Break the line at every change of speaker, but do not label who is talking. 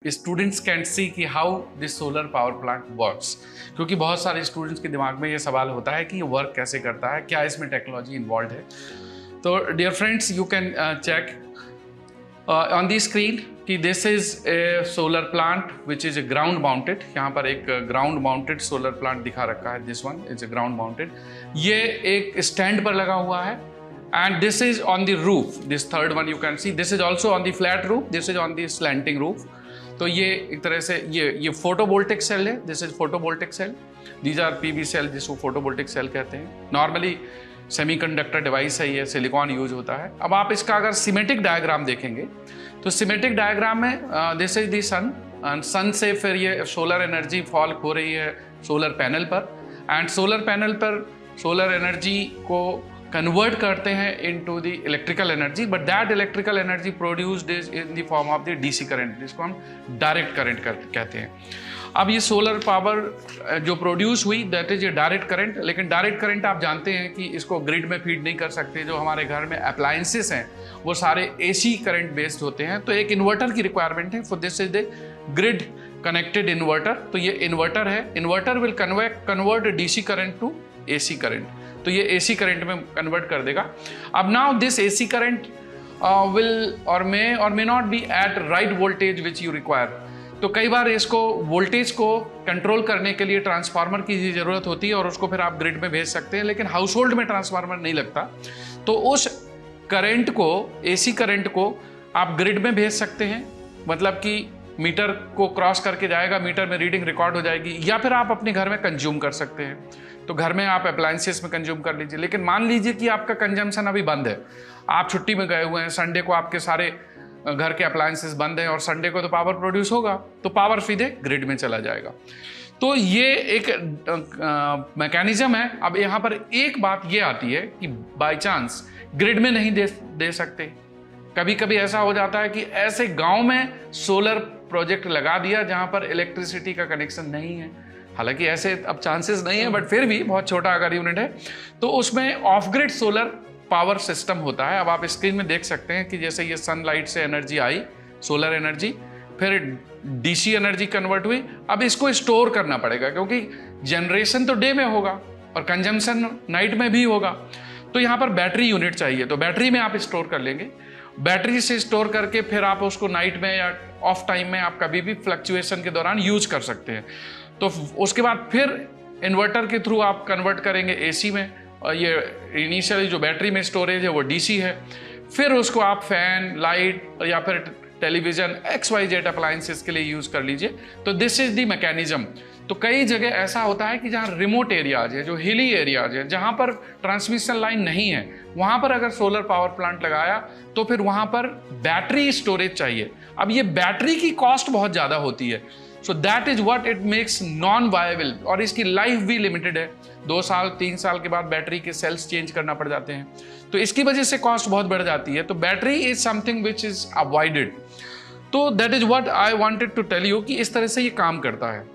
Students can see कि how this solar power plant works, क्योंकि बहुत सारे स्टूडेंट्स के दिमाग में ये सवाल होता है कि ये वर्क कैसे करता है, क्या इसमें टेक्नोलॉजी इन्वॉल्व है। तो dear friends, you can check on the screen कि this is a solar plant which is a ground mounted. यहाँ पर एक ग्राउंड माउंटेड सोलर प्लांट दिखा रखा है, this one is a ground mounted. ये एक स्टैंड पर लगा हुआ है and this is on the roof, this third one you can see, this is also on the flat roof, this is on the slanting roof। तो ये एक तरह से ये फोटोवोल्टिक सेल है, this is photovoltaic cell, these are PV cell जिसको photovoltaic cell कहते हैं। नॉर्मली सेमीकंडक्टर डिवाइस है, ये सिलिकॉन यूज होता है। अब आप इसका अगर सिमेटिक डायग्राम देखेंगे तो सिमेटिक डायग्राम में दिस इज दी सन, सन से फिर ये सोलर एनर्जी फॉल हो रही है सोलर पैनल पर, एंड सोलर पैनल पर सोलर एनर्जी को कन्वर्ट करते हैं into the electrical energy, but that electrical energy produced is in the form of the DC current, जिसको हम डायरेक्ट करंट कहते हैं। अब ये सोलर पावर जो प्रोड्यूस हुई that is a direct current, लेकिन डायरेक्ट करंट आप जानते हैं कि इसको ग्रिड में फीड नहीं कर सकते। जो हमारे घर में अप्लायंसेस हैं वो सारे एसी करंट बेस्ड होते हैं, तो एक इन्वर्टर की रिक्वायरमेंट है। For this is the grid connected inverter. तो ये इन्वर्टर है, inverter will convert DC current to AC current, तो ये एसी करंट में कन्वर्ट कर देगा। अब now this AC current will or may not be at right voltage which you require. तो कई बार इसको वोल्टेज को कंट्रोल करने के लिए ट्रांसफार्मर की ज़रूरत होती है और उसको फिर आप ग्रिड में भेज सकते हैं, लेकिन हाउस होल्ड में ट्रांसफार्मर नहीं लगता। तो उस करंट को, एसी करंट को आप ग्रिड में भेज सकते हैं, मतलब कि मीटर को क्रॉस करके जाएगा, मीटर में रीडिंग रिकॉर्ड हो जाएगी, या फिर आप अपने घर में कंज्यूम कर सकते हैं। तो घर में आप अप्लायंसेस में कंज्यूम कर लीजिए। लेकिन मान लीजिए कि आपका कंजम्पशन अभी बंद है, आप छुट्टी में गए हुए हैं, संडे को आपके सारे घर के अप्लायंसेस बंद हैं और संडे को तो पावर प्रोड्यूस होगा, तो पावर सीधे ग्रिड में चला जाएगा। तो ये एक मैकेनिज्म है। अब यहाँ पर एक बात ये आती है कि बाय चांस ग्रिड में नहीं दे सकते। कभी कभी ऐसा हो जाता है कि ऐसे गांव में सोलर प्रोजेक्ट लगा दिया जहां पर इलेक्ट्रिसिटी का कनेक्शन नहीं है, हालांकि ऐसे अब चांसेस नहीं है, बट फिर भी बहुत छोटा अगर यूनिट है तो उसमें of grid solar power system होता है। अब आप स्क्रीन में देख सकते हैं कि जैसे ये सनलाइट से एनर्जी आई, सोलर एनर्जी, फिर डीसी एनर्जी कन्वर्ट हुई। अब इसको स्टोर करना पड़ेगा, क्योंकि जनरेशन तो डे में होगा और कंजम्पशन नाइट में भी होगा। तो यहाँ पर बैटरी यूनिट चाहिए, तो बैटरी में आप स्टोर कर लेंगे। बैटरी से स्टोर करके फिर आप उसको नाइट में या ऑफ टाइम में आप कभी भी फ्लक्चुएशन के दौरान यूज कर सकते हैं। तो उसके बाद फिर इन्वर्टर के थ्रू आप कन्वर्ट करेंगे एसी में, और ये इनिशियली जो बैटरी में स्टोरेज है वो डीसी है। फिर उसको आप फैन, लाइट या फिर टेलीविजन XYZ अप्लायंसेस के लिए यूज कर लीजिए। तो दिस इज द मैकेनिज्म। तो कई जगह ऐसा होता है कि जहाँ रिमोट एरियाज है, जो हिली एरियाज है, जहाँ पर ट्रांसमिशन लाइन नहीं है, वहाँ पर अगर सोलर पावर प्लांट लगाया तो फिर वहाँ पर बैटरी स्टोरेज चाहिए। अब ये बैटरी की कॉस्ट बहुत ज़्यादा होती है, so that is what it makes non viable, और इसकी लाइफ भी लिमिटेड है। 2 साल 3 साल के बाद बैटरी के सेल्स चेंज करना पड़ जाते हैं, तो इसकी वजह से कॉस्ट बहुत बढ़ जाती है। तो battery is something which is avoided. तो that is what I wanted to tell you कि इस तरह से ये काम करता है।